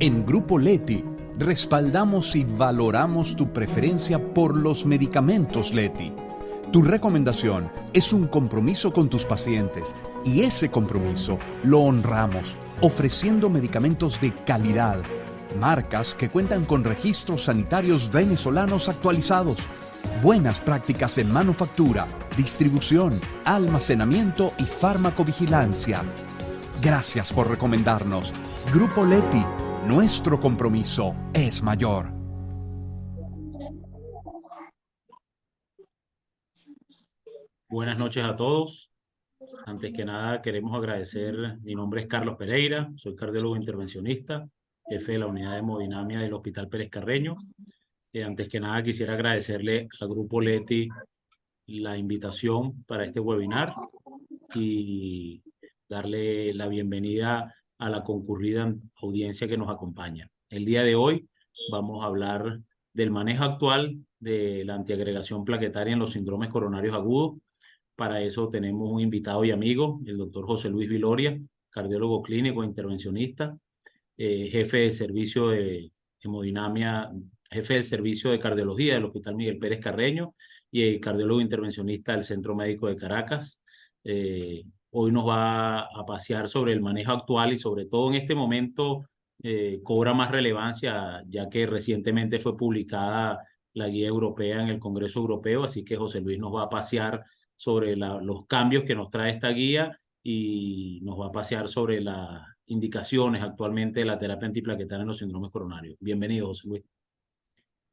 En Grupo Leti, respaldamos y valoramos tu preferencia por los medicamentos Leti. Tu recomendación es un compromiso con tus pacientes y ese compromiso lo honramos ofreciendo medicamentos de calidad, marcas que cuentan con registros sanitarios venezolanos actualizados, buenas prácticas en manufactura, distribución, almacenamiento y farmacovigilancia. Gracias por recomendarnos. Grupo Leti, nuestro compromiso es mayor. Buenas noches a todos. Antes que nada, queremos agradecer. Mi nombre es Carlos Pereira, soy cardiólogo intervencionista, jefe de la unidad de hemodinamia del Hospital Pérez Carreño. Antes que nada, quisiera agradecerle al Grupo Leti la invitación para este webinar y darle la bienvenida a la concurrida audiencia que nos acompaña. El día de hoy vamos a hablar del manejo actual de la antiagregación plaquetaria en los síndromes coronarios agudos. Para eso tenemos un invitado y amigo, el doctor José Luis Viloria, cardiólogo clínico, intervencionista, jefe del servicio de hemodinamia, jefe del servicio de cardiología del Hospital Miguel Pérez Carreño y cardiólogo intervencionista del Centro Médico de Caracas. Hoy nos va a pasear sobre el manejo actual y sobre todo en este momento cobra más relevancia ya que recientemente fue publicada la guía europea en el Congreso Europeo, así que José Luis nos va a pasear sobre los cambios que nos trae esta guía y nos va a pasear sobre las indicaciones actualmente de la terapia antiplaquetaria en los síndromes coronarios. Bienvenido, José Luis.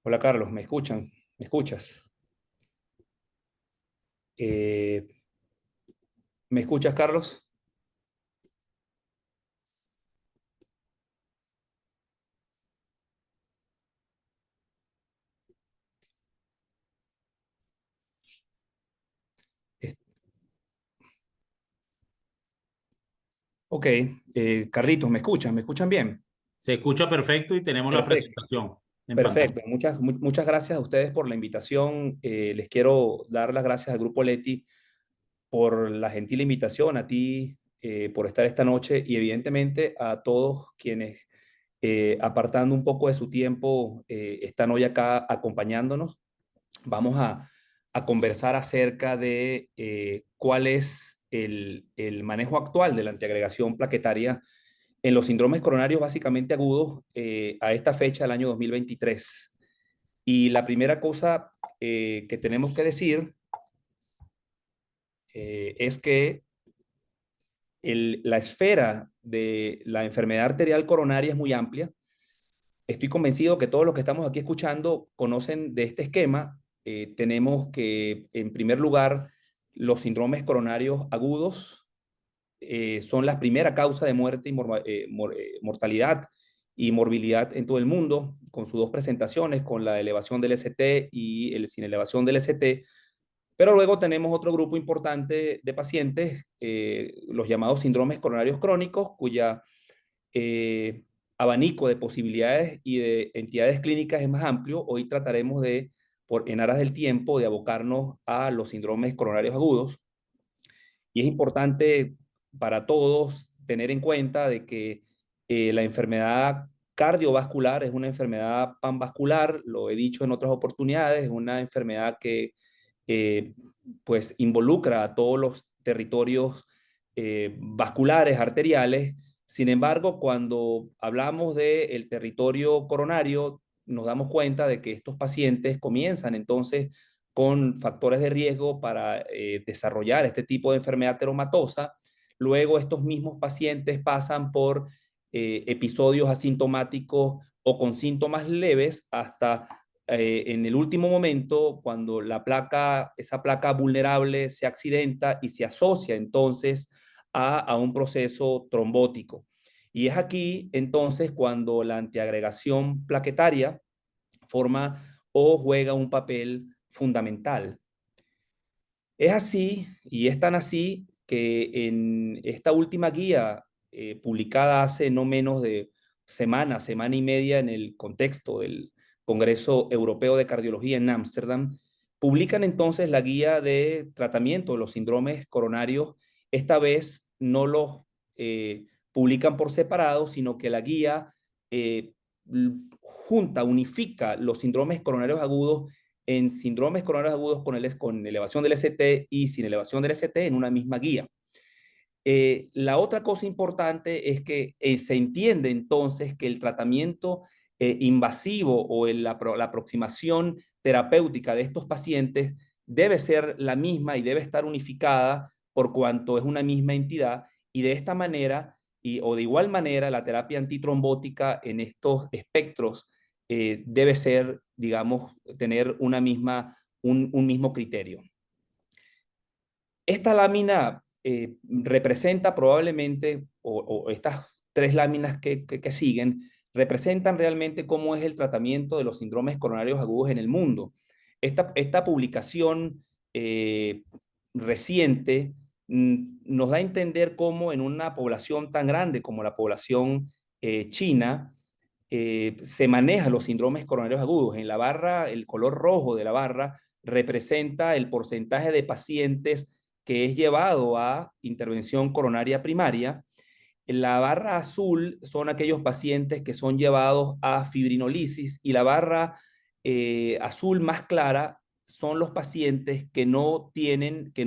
Hola Carlos, ¿me escuchan? ¿Me escuchas? ¿Me escuchas, Carlos? Ok, Carlitos, ¿me escuchan? ¿Me escuchan bien? Se escucha perfecto y tenemos la Perfecto, presentación en pantalla. perfecto. Muchas gracias a ustedes por la invitación. Les quiero dar las gracias al Grupo Leti por la gentil invitación, a ti por estar esta noche y evidentemente a todos quienes apartando un poco de su tiempo están hoy acá acompañándonos. Vamos a conversar acerca de cuál es el manejo actual de la antiagregación plaquetaria en los síndromes coronarios básicamente agudos a esta fecha del año 2023. Y la primera cosa que tenemos que decir es que la esfera de la enfermedad arterial coronaria es muy amplia. Estoy convencido que todos los que estamos aquí escuchando conocen de este esquema. Tenemos que, en primer lugar, los síndromes coronarios agudos son la primera causa de muerte y mortalidad y morbilidad en todo el mundo, con sus dos presentaciones, con la elevación del ST y el sin elevación del ST. Pero luego tenemos otro grupo importante de pacientes, los llamados síndromes coronarios crónicos, cuya abanico de posibilidades y de entidades clínicas es más amplio. Hoy trataremos de, en aras del tiempo, de abocarnos a los síndromes coronarios agudos. Y es importante para todos tener en cuenta de que la enfermedad cardiovascular es una enfermedad panvascular, lo he dicho en otras oportunidades, es una enfermedad que pues involucra a todos los territorios vasculares, arteriales. Sin embargo, cuando hablamos del territorio coronario, nos damos cuenta de que estos pacientes comienzan entonces con factores de riesgo para desarrollar este tipo de enfermedad ateromatosa. Luego estos mismos pacientes pasan por episodios asintomáticos o con síntomas leves hasta en el último momento, cuando esa placa vulnerable se accidenta y se asocia entonces a un proceso trombótico. Y es aquí entonces cuando la antiagregación plaquetaria forma o juega un papel fundamental. Es así y es tan así que en esta última guía publicada hace no menos de semana y media en el contexto del Congreso Europeo de Cardiología en Ámsterdam, publican entonces la guía de tratamiento de los síndromes coronarios, esta vez no los publican por separado, sino que la guía unifica los síndromes coronarios agudos en síndromes coronarios agudos con elevación del ST y sin elevación del ST en una misma guía. La otra cosa importante es que se entiende entonces que el tratamiento invasivo o la aproximación terapéutica de estos pacientes debe ser la misma y debe estar unificada por cuanto es una misma entidad, y de esta manera o de igual manera la terapia antitrombótica en estos espectros debe ser, digamos, tener un mismo criterio. Esta lámina representa probablemente, o estas tres láminas que siguen, representan realmente cómo es el tratamiento de los síndromes coronarios agudos en el mundo. Esta publicación reciente nos da a entender cómo en una población tan grande como la población china, se manejan los síndromes coronarios agudos. En la barra, el color rojo de la barra representa el porcentaje de pacientes que es llevado a intervención coronaria primaria. La barra azul son aquellos pacientes que son llevados a fibrinolisis, y la barra azul más clara son los pacientes que no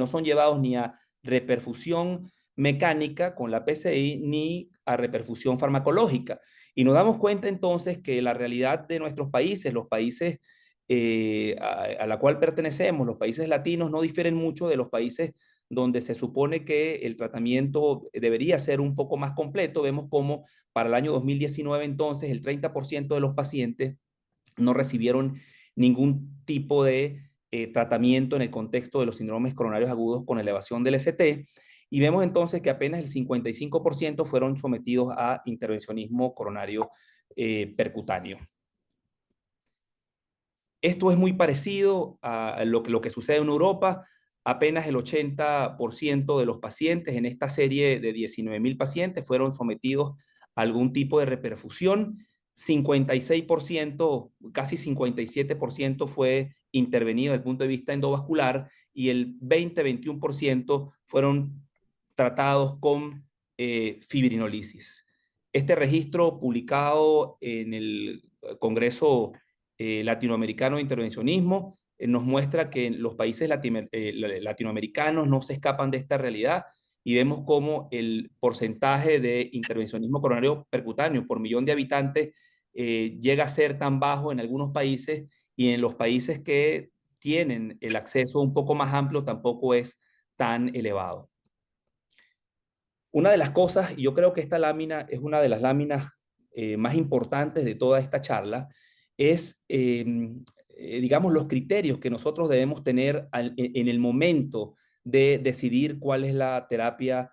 son llevados ni a reperfusión mecánica con la PCI ni a reperfusión farmacológica. Y nos damos cuenta entonces que la realidad de nuestros países, los países a la cual pertenecemos, los países latinos, no difieren mucho de los países donde se supone que el tratamiento debería ser un poco más completo. Vemos como para el año 2019 entonces el 30% de los pacientes no recibieron ningún tipo de tratamiento en el contexto de los síndromes coronarios agudos con elevación del ST, y vemos entonces que apenas el 55% fueron sometidos a intervencionismo coronario percutáneo. Esto es muy parecido a lo que sucede en Europa. Apenas el 80% de los pacientes en esta serie de 19,000 pacientes fueron sometidos a algún tipo de reperfusión. 56%, casi 57% fue intervenido desde el punto de vista endovascular, y el 20-21% fueron tratados con fibrinolisis. Este registro publicado en el Congreso Latinoamericano de Intervencionismo nos muestra que los países latinoamericanos no se escapan de esta realidad, y vemos cómo el porcentaje de intervencionismo coronario percutáneo por millón de habitantes llega a ser tan bajo en algunos países, y en los países que tienen el acceso un poco más amplio tampoco es tan elevado. Una de las cosas, y yo creo que esta lámina es una de las láminas más importantes de toda esta charla, es, digamos, los criterios que nosotros debemos tener en el momento de decidir cuál es la terapia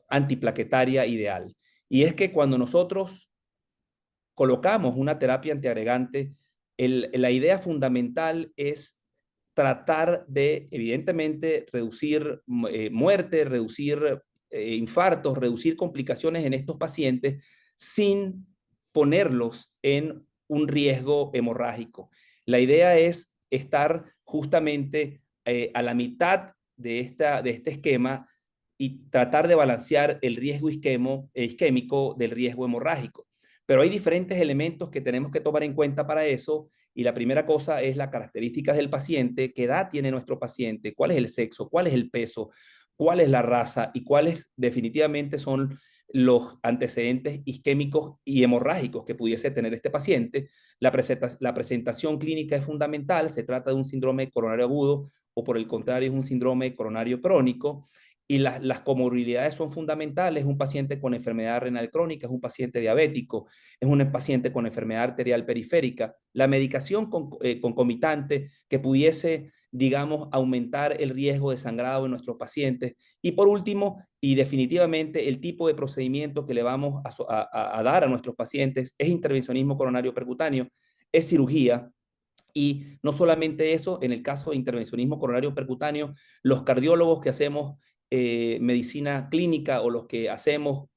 antiplaquetaria ideal. Y es que cuando nosotros colocamos una terapia antiagregante, la idea fundamental es tratar de, evidentemente, reducir muerte, reducir infartos, reducir complicaciones en estos pacientes sin ponerlos en un riesgo hemorrágico. La idea es estar justamente a la mitad de este esquema y tratar de balancear el riesgo isquémico del riesgo hemorrágico. Pero hay diferentes elementos que tenemos que tomar en cuenta para eso, y la primera cosa es las características del paciente, qué edad tiene nuestro paciente, cuál es el sexo, cuál es el peso, cuál es la raza y cuáles definitivamente son los antecedentes isquémicos y hemorrágicos que pudiese tener este paciente. La presentación clínica es fundamental. Se trata de un síndrome coronario agudo o por el contrario es un síndrome coronario crónico. Y las comorbilidades son fundamentales. Un paciente con enfermedad renal crónica, es un paciente diabético, es un paciente con enfermedad arterial periférica. La medicación concomitante que pudiese, digamos, aumentar el riesgo de sangrado en nuestros pacientes. Y por último, y definitivamente, el tipo de procedimiento que le vamos a dar a nuestros pacientes es intervencionismo coronario percutáneo, es cirugía. Y no solamente eso, en el caso de intervencionismo coronario percutáneo, los cardiólogos que hacemos medicina clínica o los que hacemos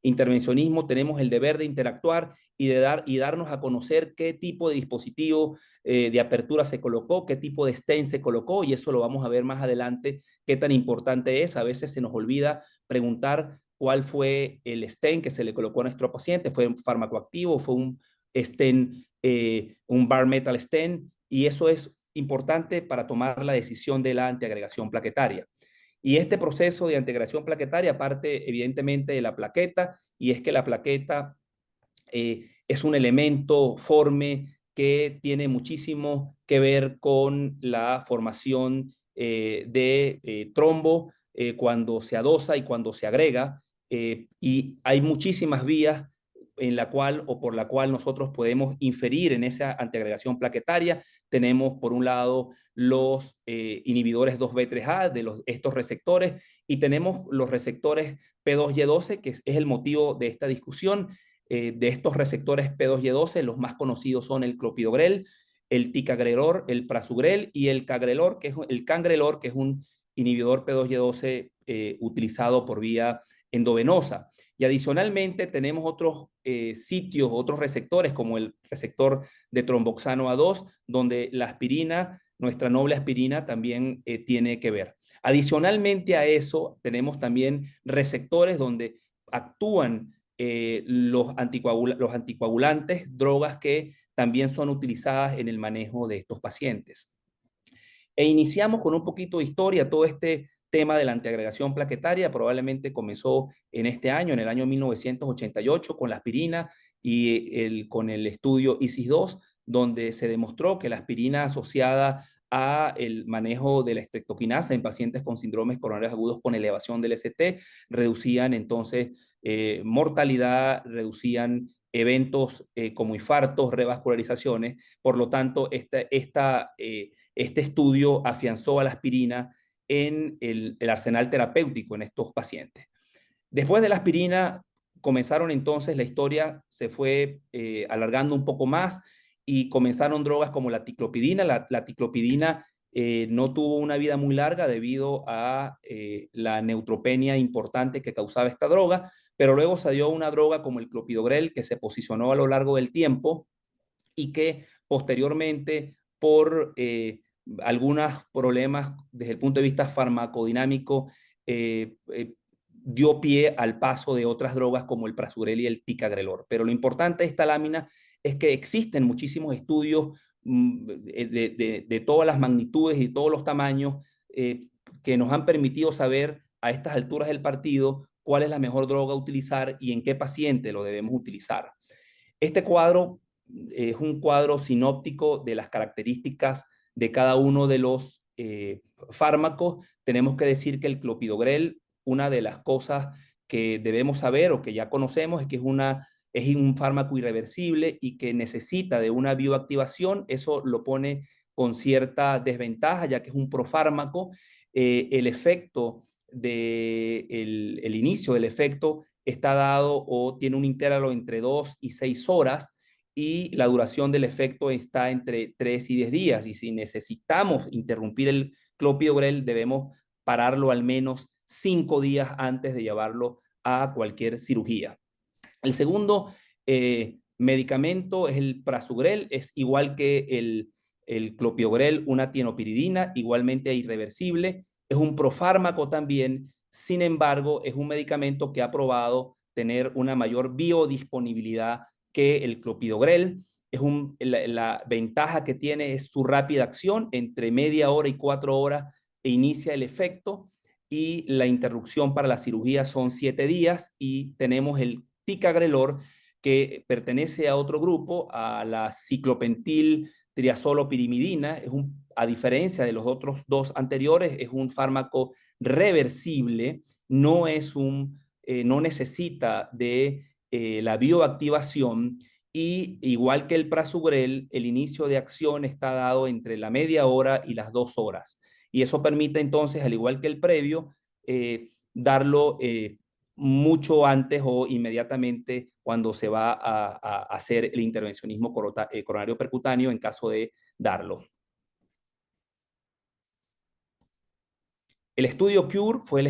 intervencionismo tenemos el deber de interactuar y darnos a conocer qué tipo de dispositivo de apertura se colocó, qué tipo de stent se colocó, y eso lo vamos a ver más adelante, qué tan importante es. A veces se nos olvida preguntar cuál fue el stent que se le colocó a nuestro paciente, fue un fármaco activo, fue un stent, un bare metal stent, y eso es importante para tomar la decisión de la antiagregación plaquetaria. Y este proceso de antiagregación plaquetaria parte evidentemente de la plaqueta, y es que la plaqueta es un elemento forme que tiene muchísimo que ver con la formación de trombo cuando se adosa y cuando se agrega, y hay muchísimas vías en la cual o por la cual nosotros podemos inferir en esa antiagregación plaquetaria. Tenemos por un lado los inhibidores 2B3A de estos receptores, y tenemos los receptores P2Y12, que es el motivo de esta discusión. De estos receptores P2Y12, los más conocidos son el clopidogrel, el ticagrelor, el prasugrel y el cangrelor, que es un inhibidor P2Y12 utilizado por vía endovenosa. Y adicionalmente tenemos otros sitios, otros receptores, como el receptor de tromboxano A2, donde la aspirina, nuestra noble aspirina, también tiene que ver. Adicionalmente a eso, tenemos también receptores donde actúan los anticoagulantes, drogas que también son utilizadas en el manejo de estos pacientes. E iniciamos con un poquito de historia. Todo este tema de la antiagregación plaquetaria probablemente comenzó en este año, en el año 1988, con la aspirina y con el estudio ISIS-2, donde se demostró que la aspirina asociada a el manejo de la estreptoquinasa en pacientes con síndromes coronarios agudos con elevación del ST reducían entonces mortalidad, reducían eventos como infartos, revascularizaciones. Por lo tanto, este estudio afianzó a la aspirina en el arsenal terapéutico en estos pacientes. Después de la aspirina, comenzaron entonces, la historia se fue alargando un poco más y comenzaron drogas como la ticlopidina. La ticlopidina no tuvo una vida muy larga debido a la neutropenia importante que causaba esta droga, pero luego se dio una droga como el clopidogrel, que se posicionó a lo largo del tiempo y que posteriormente por algunos problemas desde el punto de vista farmacodinámico dio pie al paso de otras drogas como el prasugrel y el ticagrelor. Pero lo importante de esta lámina es que existen muchísimos estudios de todas las magnitudes y todos los tamaños que nos han permitido saber a estas alturas del partido cuál es la mejor droga a utilizar y en qué paciente lo debemos utilizar. Este cuadro es un cuadro sinóptico de las características de cada uno de los fármacos. Tenemos que decir que el clopidogrel, una de las cosas que debemos saber o que ya conocemos es que es un fármaco irreversible y que necesita de una bioactivación. Eso lo pone con cierta desventaja, ya que es un profármaco. El efecto el inicio del efecto está dado o tiene un intervalo entre 2 y 6 horas, y la duración del efecto está entre 3 y 10 días. Y si necesitamos interrumpir el clopidogrel, debemos pararlo al menos 5 días antes de llevarlo a cualquier cirugía. El segundo medicamento es el prasugrel, es igual que el clopidogrel, una tienopiridina, igualmente irreversible, es un profármaco también. Sin embargo, es un medicamento que ha probado tener una mayor biodisponibilidad que el clopidogrel. La ventaja que tiene es su rápida acción, entre media hora y 4 horas inicia el efecto, y la interrupción para la cirugía son 7 días, y tenemos el ticagrelor, que pertenece a otro grupo, a la ciclopentil triazolopirimidina. A diferencia de los otros dos anteriores, es un fármaco reversible, no necesita de la bioactivación, y igual que el prasugrel, el inicio de acción está dado entre la media hora y las 2 horas. Y eso permite entonces, al igual que el previo, darlo mucho antes o inmediatamente cuando se va a hacer el intervencionismo coronario percutáneo en caso de darlo. El estudio CURE fue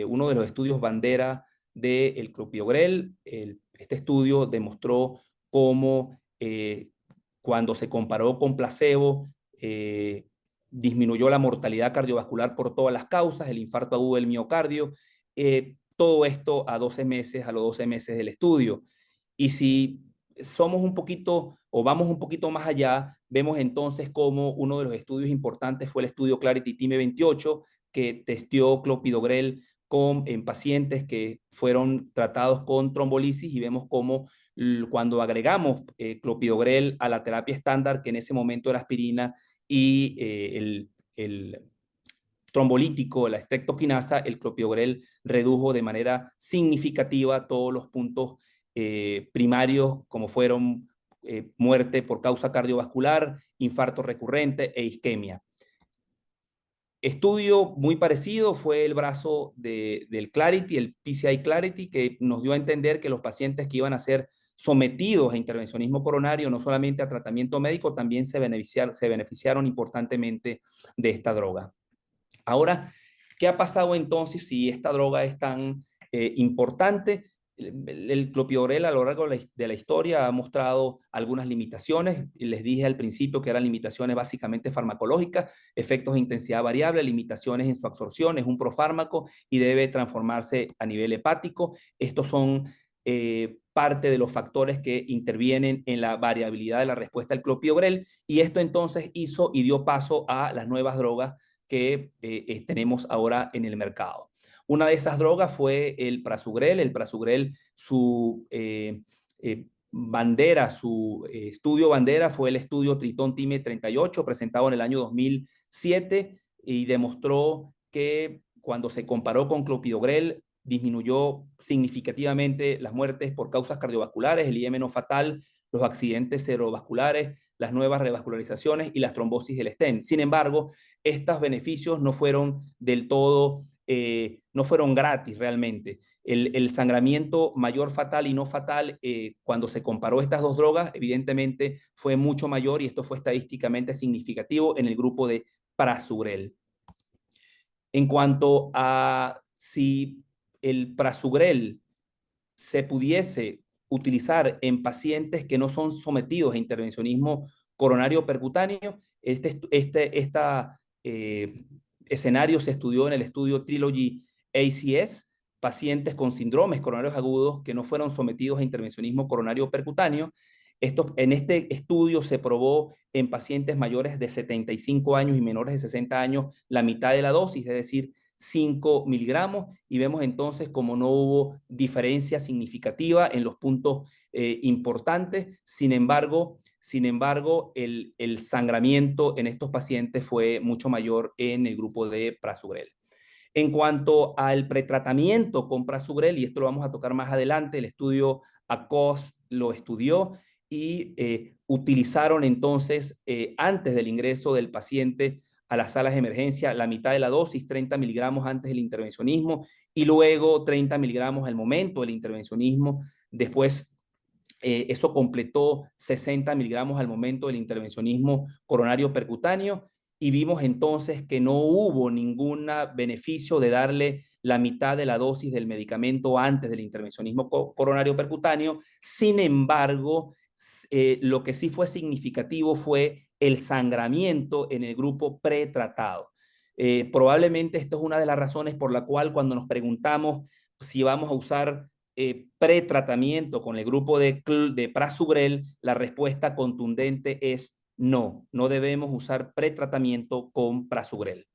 uno de los estudios bandera del clopidogrel. Este estudio demostró cómo cuando se comparó con placebo, disminuyó la mortalidad cardiovascular por todas las causas, el infarto agudo del miocardio, todo esto a 12 meses, a los 12 meses del estudio. Y si somos un poquito o vamos un poquito más allá, vemos entonces como uno de los estudios importantes fue el estudio Clarity Time 28, que testeó clopidogrel en pacientes que fueron tratados con trombolisis, y vemos cómo cuando agregamos clopidogrel a la terapia estándar, que en ese momento era aspirina, y el trombolítico, la streptokinasa, el clopidogrel redujo de manera significativa todos los puntos primarios, como fueron muerte por causa cardiovascular, infarto recurrente e isquemia. Estudio muy parecido fue el brazo del Clarity, el PCI Clarity, que nos dio a entender que los pacientes que iban a ser sometidos a intervencionismo coronario, no solamente a tratamiento médico, también se beneficiaron importantemente de esta droga. Ahora, ¿qué ha pasado entonces si esta droga es tan importante? El clopidogrel a lo largo de la historia ha mostrado algunas limitaciones. Les dije al principio que eran limitaciones básicamente farmacológicas, efectos de intensidad variable, limitaciones en su absorción, es un profármaco y debe transformarse a nivel hepático. Estos son parte de los factores que intervienen en la variabilidad de la respuesta al clopidogrel, y esto entonces hizo y dio paso a las nuevas drogas que tenemos ahora en el mercado. Una de esas drogas fue el prasugrel. El prasugrel, su bandera, su estudio bandera fue el estudio Triton Time 38, presentado en el año 2007, y demostró que cuando se comparó con clopidogrel, disminuyó significativamente las muertes por causas cardiovasculares, el IM no fatal, los accidentes cerebrovasculares, las nuevas revascularizaciones y las trombosis del stent. Sin embargo, estos beneficios no fueron del todo, no fueron gratis realmente. El sangramiento mayor fatal y no fatal, cuando se comparó estas dos drogas, evidentemente fue mucho mayor, y esto fue estadísticamente significativo en el grupo de prasugrel. En cuanto a si el prasugrel se pudiese utilizar en pacientes que no son sometidos a intervencionismo coronario percutáneo, este escenario se estudió en el estudio Trilogy ACS, pacientes con síndromes coronarios agudos que no fueron sometidos a intervencionismo coronario percutáneo. En este estudio se probó en pacientes mayores de 75 años y menores de 60 años la mitad de la dosis, es decir, 5 miligramos, y vemos entonces como no hubo diferencia significativa en los puntos importantes. Sin embargo, el sangramiento en estos pacientes fue mucho mayor en el grupo de prasugrel. En cuanto al pretratamiento con prasugrel, y esto lo vamos a tocar más adelante, el estudio ACOS lo estudió, y utilizaron entonces, antes del ingreso del paciente a las salas de emergencia, la mitad de la dosis, 30 miligramos antes del intervencionismo, y luego 30 miligramos al momento del intervencionismo. Después, eso completó 60 miligramos al momento del intervencionismo coronario percutáneo, y vimos entonces que no hubo ningún beneficio de darle la mitad de la dosis del medicamento antes del intervencionismo coronario percutáneo. Sin embargo, lo que sí fue significativo fue el sangramiento en el grupo pretratado. Probablemente esto es una de las razones por la cual cuando nos preguntamos si vamos a usar pretratamiento con el grupo de prasugrel, la respuesta contundente es no, no debemos usar pretratamiento con prasugrel.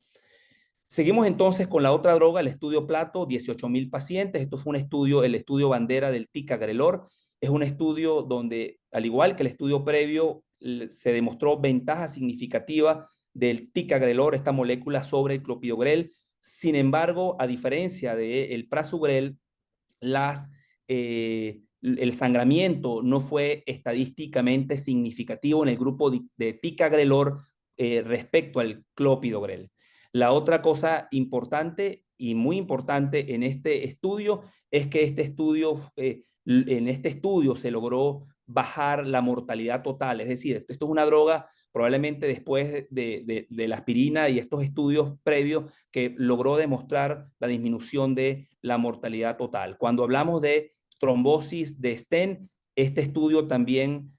Seguimos entonces con la otra droga, el estudio Plato, 18,000 pacientes. Esto fue un estudio, el estudio bandera del ticagrelor. Es un estudio donde, al igual que el estudio previo, se demostró ventaja significativa del ticagrelor, esta molécula, sobre el clopidogrel. Sin embargo, a diferencia del prasugrel, el sangramiento no fue estadísticamente significativo en el grupo de ticagrelor respecto al clopidogrel. La otra cosa importante y muy importante en este estudio es que en este estudio se logró bajar la mortalidad total. Es decir, esto es una droga probablemente después de la aspirina y estos estudios previos que logró demostrar la disminución de la mortalidad total. Cuando hablamos de trombosis de stent, este estudio también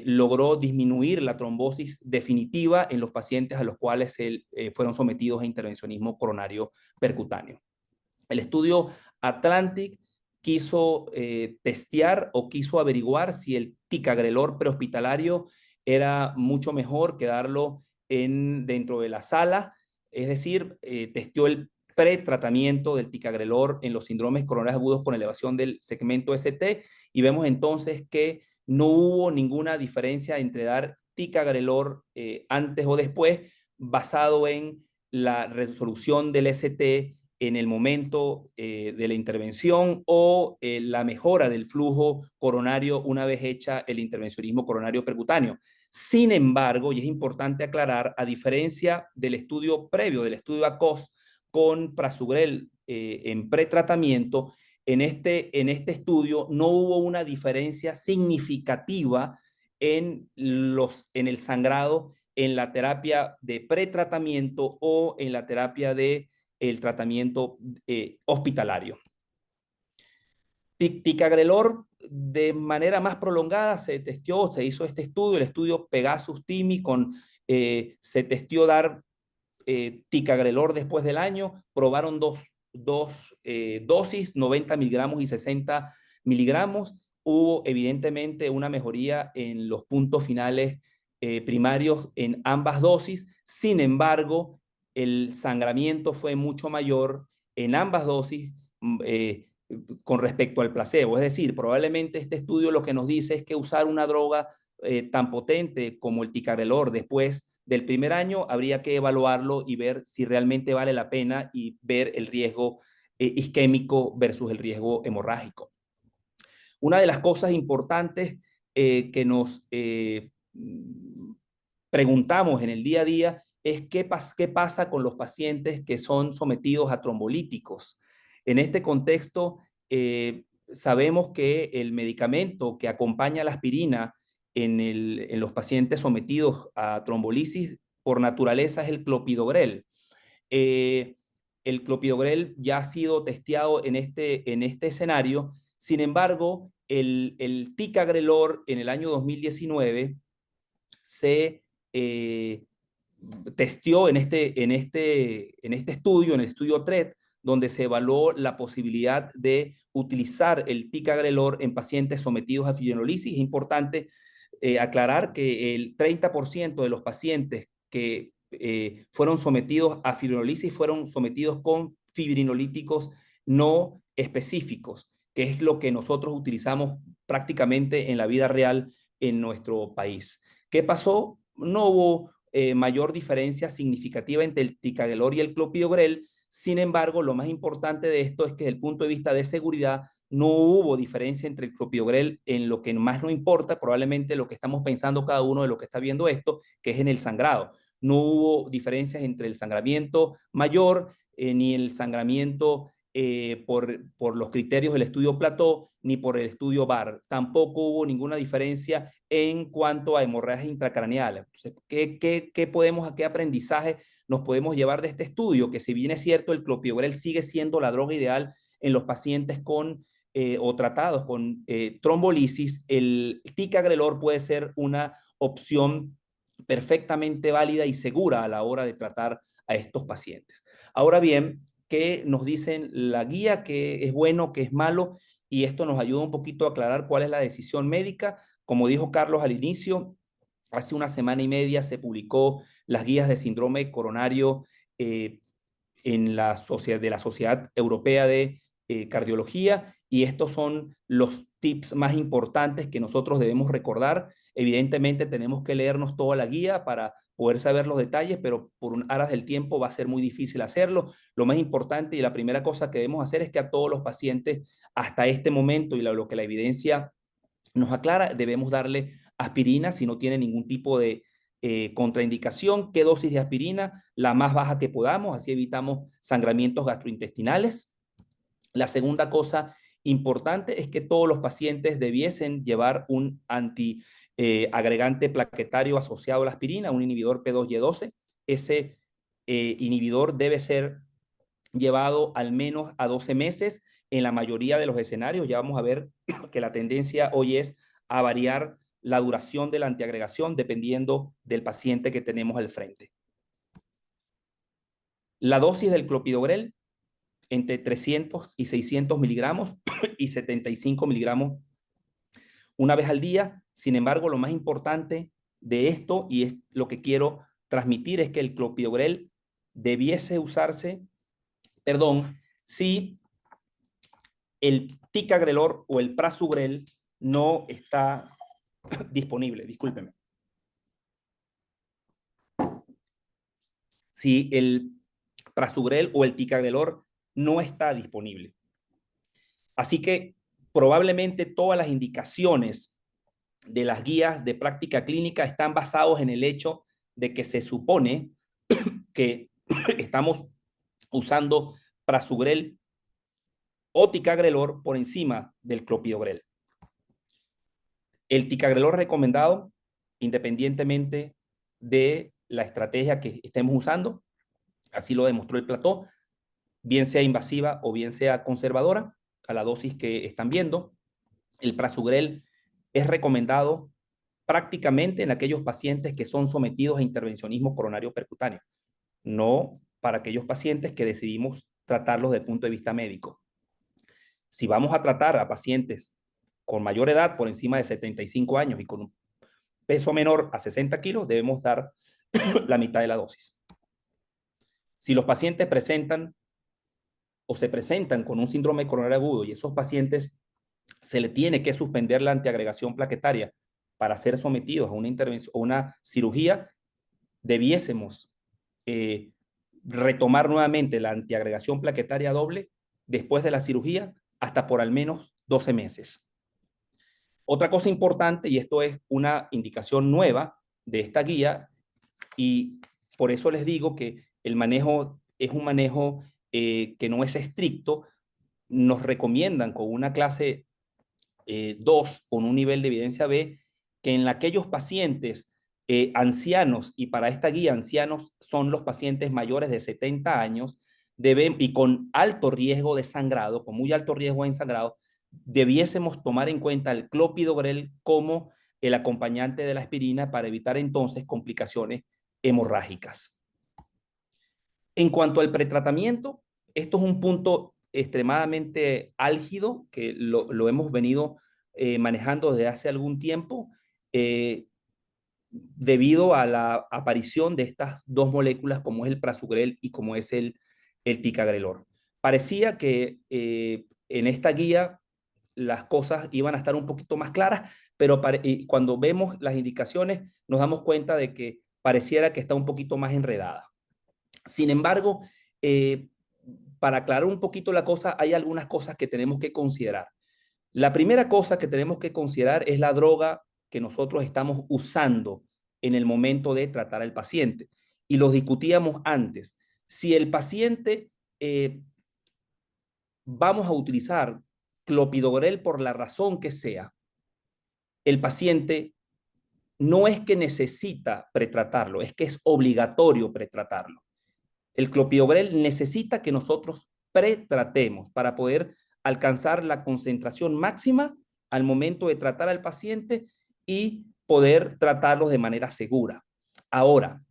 logró disminuir la trombosis definitiva en los pacientes a los cuales fueron sometidos a intervencionismo coronario percutáneo. El estudio Atlantic quiso testear o quiso averiguar si el ticagrelor prehospitalario era mucho mejor que darlo dentro de la sala, es decir, testeó el pretratamiento del ticagrelor en los síndromes coronarios agudos con elevación del segmento ST y vemos entonces que no hubo ninguna diferencia entre dar ticagrelor antes o después basado en la resolución del ST en el momento de la intervención o la mejora del flujo coronario una vez hecha el intervencionismo coronario percutáneo. Sin embargo, y es importante aclarar, a diferencia del estudio previo, del estudio ACOS con prasugrel en pretratamiento, en este estudio no hubo una diferencia significativa en el sangrado en la terapia de pretratamiento o en la terapia de el tratamiento hospitalario. Ticagrelor de manera más prolongada se testeó, se hizo este estudio, el estudio Pegasus-TIMI, se testeó dar ticagrelor después del año, probaron dos dosis, 90 miligramos y 60 miligramos. Hubo evidentemente una mejoría en los puntos finales primarios en ambas dosis, sin embargo, el sangramiento fue mucho mayor en ambas dosis con respecto al placebo. Es decir, probablemente este estudio lo que nos dice es que usar una droga tan potente como el ticagrelor después del primer año habría que evaluarlo y ver si realmente vale la pena y ver el riesgo isquémico versus el riesgo hemorrágico. Una de las cosas importantes que nos preguntamos en el día a día es qué pasa con los pacientes que son sometidos a trombolíticos. En este contexto, sabemos que el medicamento que acompaña a la aspirina en los pacientes sometidos a trombolisis por naturaleza es el clopidogrel. El clopidogrel ya ha sido testeado en este escenario. Sin embargo, el ticagrelor en el año 2019 se testeó en este estudio, en el estudio TRET, donde se evaluó la posibilidad de utilizar el ticagrelor en pacientes sometidos a fibrinolisis. Es importante aclarar que el 30% de los pacientes que fueron sometidos a fibrinolisis fueron sometidos con fibrinolíticos no específicos, que es lo que nosotros utilizamos prácticamente en la vida real en nuestro país. ¿Qué pasó? No hubo mayor diferencia significativa entre el ticagrelor y el clopidogrel. Sin embargo, lo más importante de esto es que desde el punto de vista de seguridad no hubo diferencia entre el clopidogrel en lo que más nos importa, probablemente lo que estamos pensando cada uno de lo que está viendo esto, que es en el sangrado. No hubo diferencias entre el sangramiento mayor ni el sangramiento por los criterios del estudio Plateau ni por el estudio BAR. Tampoco hubo ninguna diferencia en cuanto a hemorragias intracraneales. Entonces, ¿qué aprendizaje nos podemos llevar de este estudio? Que si bien es cierto, el clopidogrel sigue siendo la droga ideal en los pacientes o tratados con trombolisis, el ticagrelor puede ser una opción perfectamente válida y segura a la hora de tratar a estos pacientes. Ahora bien, ¿qué nos dicen la guía? ¿Qué es bueno, qué es malo? Y esto nos ayuda un poquito a aclarar cuál es la decisión médica. Como dijo Carlos al inicio, hace una semana y media se publicó las guías de síndrome coronario de la Sociedad Europea de Cardiología, y estos son los tips más importantes que nosotros debemos recordar. Evidentemente tenemos que leernos toda la guía para poder saber los detalles, pero por aras del tiempo va a ser muy difícil hacerlo. Lo más importante y la primera cosa que debemos hacer es que a todos los pacientes hasta este momento y lo que la evidencia nos aclara, debemos darle aspirina si no tiene ningún tipo de contraindicación. ¿Qué dosis de aspirina? La más baja que podamos, así evitamos sangramientos gastrointestinales. La segunda cosa importante es que todos los pacientes debiesen llevar un antiagregante plaquetario asociado a la aspirina, un inhibidor P2Y12. Ese inhibidor debe ser llevado al menos a 12 meses en la mayoría de los escenarios. Ya vamos a ver que la tendencia hoy es a variar la duración de la antiagregación dependiendo del paciente que tenemos al frente. La dosis del clopidogrel entre 300 y 600 miligramos y 75 miligramos una vez al día. Sin embargo, lo más importante de esto, y es lo que quiero transmitir, es que el clopidogrel debiese usarse, si el ticagrelor o el prasugrel no está disponible. Discúlpeme. Si el prasugrel o el ticagrelor no está disponible. Así que probablemente todas las indicaciones de las guías de práctica clínica están basados en el hecho de que se supone que estamos usando prasugrel o ticagrelor por encima del clopidogrel. El ticagrelor recomendado, independientemente de la estrategia que estemos usando, así lo demostró el plató, bien sea invasiva o bien sea conservadora, a la dosis que están viendo. El prasugrel es recomendado prácticamente en aquellos pacientes que son sometidos a intervencionismo coronario percutáneo, no para aquellos pacientes que decidimos tratarlos desde el punto de vista médico. Si vamos a tratar a pacientes con mayor edad, por encima de 75 años y con un peso menor a 60 kilos, debemos dar la mitad de la dosis. Si los pacientes presentan o se presentan con un síndrome coronario agudo y esos pacientes se le tiene que suspender la antiagregación plaquetaria para ser sometidos a una intervención o una cirugía, debiésemos retomar nuevamente la antiagregación plaquetaria doble después de la cirugía hasta por al menos 12 meses. Otra cosa importante, y esto es una indicación nueva de esta guía, y por eso les digo que el manejo es un manejo que no es estricto. Nos recomiendan con una clase 2, con un nivel de evidencia B, que en aquellos pacientes ancianos, y para esta guía ancianos son los pacientes mayores de 70 años, y con alto riesgo de sangrado, con muy alto riesgo de sangrado, debiésemos tomar en cuenta el clopidogrel como el acompañante de la aspirina para evitar entonces complicaciones hemorrágicas. En cuanto al pretratamiento, esto es un punto extremadamente álgido que lo hemos venido manejando desde hace algún tiempo debido a la aparición de estas dos moléculas como es el prasugrel y como es el ticagrelor. Parecía que en esta guía las cosas iban a estar un poquito más claras, pero cuando vemos las indicaciones nos damos cuenta de que pareciera que está un poquito más enredada. Sin embargo, para aclarar un poquito la cosa, hay algunas cosas que tenemos que considerar. La primera cosa que tenemos que considerar es la droga que nosotros estamos usando en el momento de tratar al paciente. Y lo discutíamos antes. Si el paciente vamos a utilizar clopidogrel por la razón que sea, el paciente no es que necesita pretratarlo, es que es obligatorio pretratarlo. El clopidogrel necesita que nosotros pretratemos para poder alcanzar la concentración máxima al momento de tratar al paciente y poder tratarlos de manera segura. Ahora,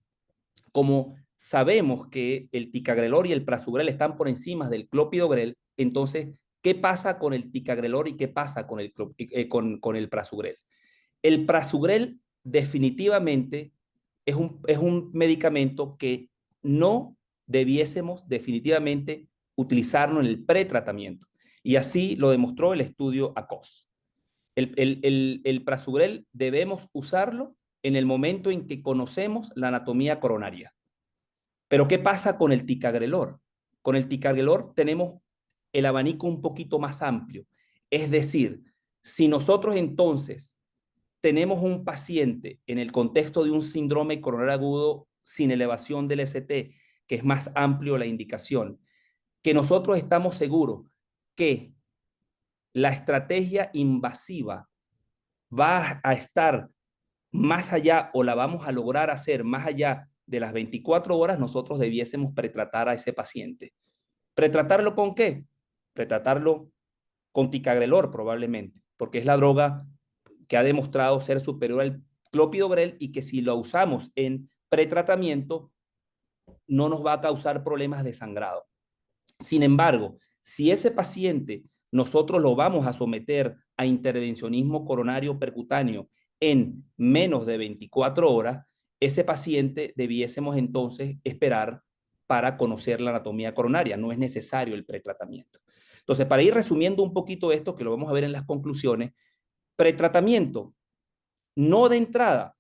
como sabemos que el ticagrelor y el prasugrel están por encima del clopidogrel, entonces, ¿qué pasa con el ticagrelor y qué pasa con el prasugrel? El prasugrel definitivamente es un medicamento que no debiésemos definitivamente utilizarlo en el pretratamiento. Y así lo demostró el estudio ACOS. El prasugrel debemos usarlo en el momento en que conocemos la anatomía coronaria. Pero ¿qué pasa con el ticagrelor? Con el ticagrelor tenemos el abanico un poquito más amplio. Es decir, si nosotros entonces tenemos un paciente en el contexto de un síndrome coronario agudo sin elevación del ST, que es más amplio la indicación, que nosotros estamos seguros que la estrategia invasiva va a estar más allá o la vamos a lograr hacer más allá de las 24 horas, nosotros debiésemos pretratar a ese paciente. ¿Pretratarlo con qué? Pretratarlo con ticagrelor probablemente, porque es la droga que ha demostrado ser superior al clopidogrel y que si lo usamos en pretratamiento no nos va a causar problemas de sangrado. Sin embargo, si ese paciente nosotros lo vamos a someter a intervencionismo coronario percutáneo en menos de 24 horas, ese paciente debiésemos entonces esperar para conocer la anatomía coronaria. No es necesario el pretratamiento. Entonces, para ir resumiendo un poquito esto, que lo vamos a ver en las conclusiones, pretratamiento, no de entrada,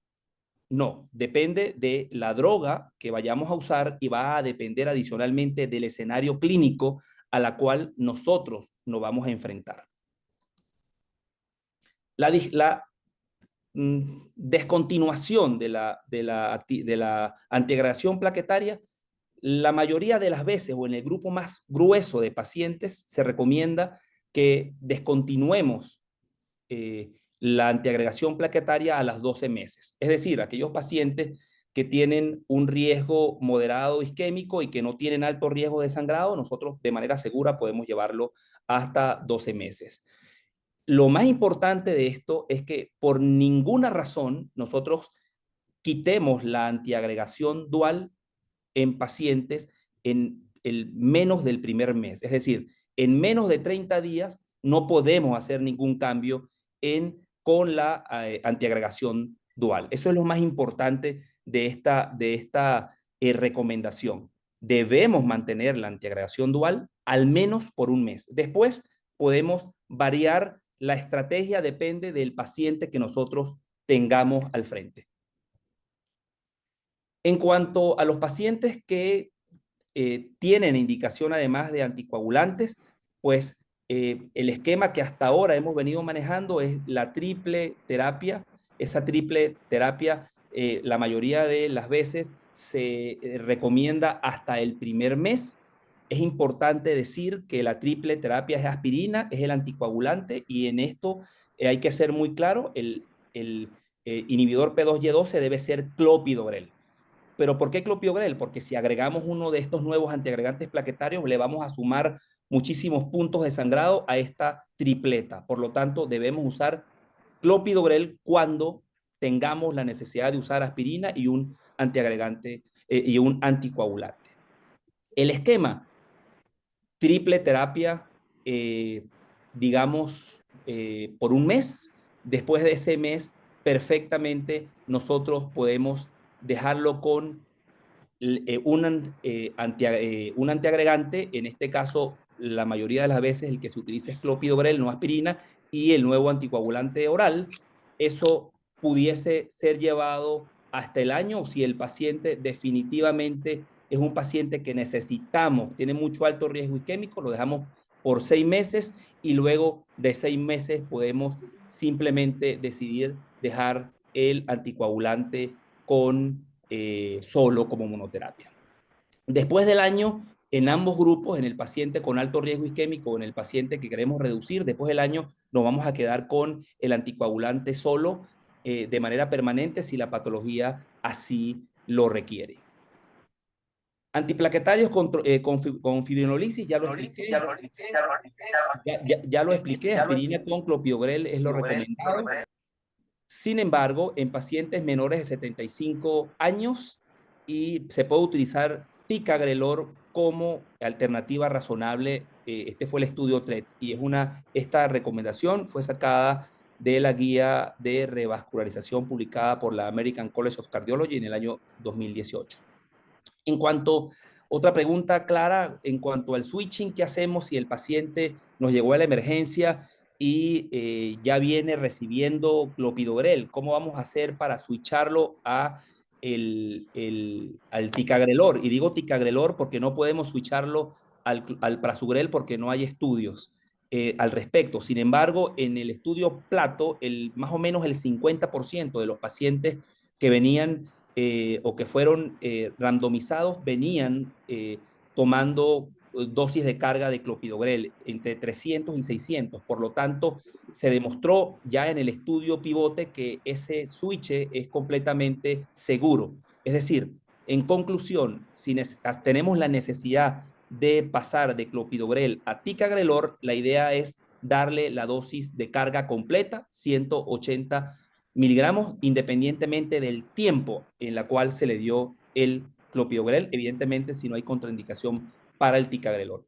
no, depende de la droga que vayamos a usar y va a depender adicionalmente del escenario clínico a la cual nosotros nos vamos a enfrentar. La descontinuación de la antiagregación plaquetaria, la mayoría de las veces o en el grupo más grueso de pacientes se recomienda que descontinuemos la antiagregación plaquetaria a las 12 meses. Es decir, aquellos pacientes que tienen un riesgo moderado isquémico y que no tienen alto riesgo de sangrado, nosotros de manera segura podemos llevarlo hasta 12 meses. Lo más importante de esto es que por ninguna razón nosotros quitemos la antiagregación dual en pacientes en el menos del primer mes. Es decir, en menos de 30 días no podemos hacer ningún cambio con la antiagregación dual. Eso es lo más importante de esta recomendación. Debemos mantener la antiagregación dual al menos por un mes. Después podemos variar la estrategia, depende del paciente que nosotros tengamos al frente. En cuanto a los pacientes que tienen indicación además de anticoagulantes, pues el esquema que hasta ahora hemos venido manejando es la triple terapia. Esa triple terapia, la mayoría de las veces se recomienda hasta el primer mes. Es importante decir que la triple terapia es aspirina, es el anticoagulante, y en esto hay que ser muy claro, el inhibidor P2Y12 debe ser clopidogrel. ¿Pero por qué clopidogrel? Porque si agregamos uno de estos nuevos antiagregantes plaquetarios, le vamos a sumar muchísimos puntos de sangrado a esta tripleta. Por lo tanto, debemos usar clopidogrel cuando tengamos la necesidad de usar aspirina y un antiagregante y un anticoagulante. El esquema, triple terapia, digamos, por un mes. Después de ese mes, perfectamente nosotros podemos dejarlo con un antiagregante. En este caso, la mayoría de las veces el que se utiliza es clopidogrel, no aspirina, y el nuevo anticoagulante oral. Eso pudiese ser llevado hasta el año si el paciente definitivamente es un paciente que necesitamos, tiene mucho alto riesgo isquémico, lo dejamos por 6 meses y luego de 6 meses podemos simplemente decidir dejar el anticoagulante con solo como monoterapia. Después del año, en ambos grupos, en el paciente con alto riesgo isquémico o en el paciente que queremos reducir, después del año nos vamos a quedar con el anticoagulante solo de manera permanente si la patología así lo requiere. Antiplaquetarios con fibrinolisis, ya lo expliqué. Ya lo expliqué, aspirina con clopidogrel es lo recomendado. Sin embargo, en pacientes menores de 75 años y se puede utilizar ticagrelor como alternativa razonable. Este fue el estudio TRET y esta recomendación fue sacada de la guía de revascularización publicada por la American College of Cardiology en el año 2018. En cuanto, otra pregunta clara, en cuanto al switching, ¿qué hacemos si el paciente nos llegó a la emergencia y ya viene recibiendo clopidogrel? ¿Cómo vamos a hacer para switcharlo al ticagrelor? Y digo ticagrelor porque no podemos switcharlo al prasugrel porque no hay estudios al respecto. Sin embargo, en el estudio Plato, más o menos el 50% de los pacientes que venían o que fueron randomizados venían tomando dosis de carga de clopidogrel entre 300 y 600. Por lo tanto, se demostró ya en el estudio pivote que ese switch es completamente seguro. Es decir, en conclusión, si tenemos la necesidad de pasar de clopidogrel a ticagrelor, la idea es darle la dosis de carga completa, 180 miligramos, independientemente del tiempo en la cual se le dio el clopidogrel, evidentemente si no hay contraindicación para el ticagrelor.